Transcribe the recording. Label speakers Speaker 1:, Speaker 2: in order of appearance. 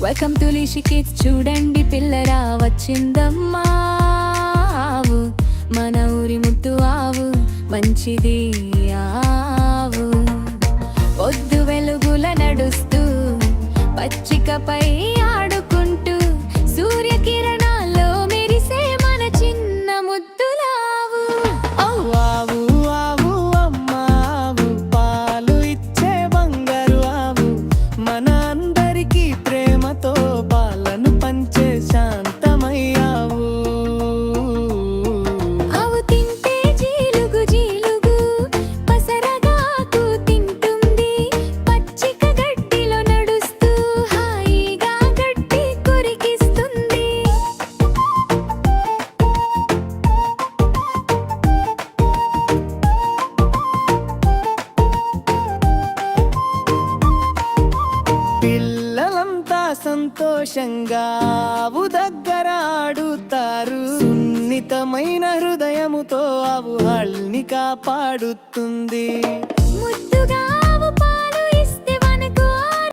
Speaker 1: Welcome to Lishi kids. చూడండి పిల్లరా వచ్చిందమ్మా ఆవు, మన ఊరి ముద్దు ఆవు, మంచిది ఆవు. పొద్దు వెలుగుల నడుస్తూ పచ్చికపై ఆడుకుంటూ సూర్యకిరణాల్లో మెరిసే మన చిన్న ముద్దులావు.
Speaker 2: ఆవు ఆవు అమ్మ ఆవు, పాలు ఇచ్చే బంగారు ఆవు, మన అందరికీ ప్రేమతో పాలను పంచే శాంతమయ్యావు.
Speaker 1: ఆవు తింటే జీలుగు జీలుగు పసరగాకు తింటుంది, పచ్చిక గడ్డిలో నడుస్తూ హాయిగా గడ్డి కొరికిస్తుంది.
Speaker 2: పిల్లలంతా సంతోషంగా ఆవు దగ్గర ఆడుతారు. సున్నితమైన హృదయముతో ఆవు హల్ని కాపాడుతుంది.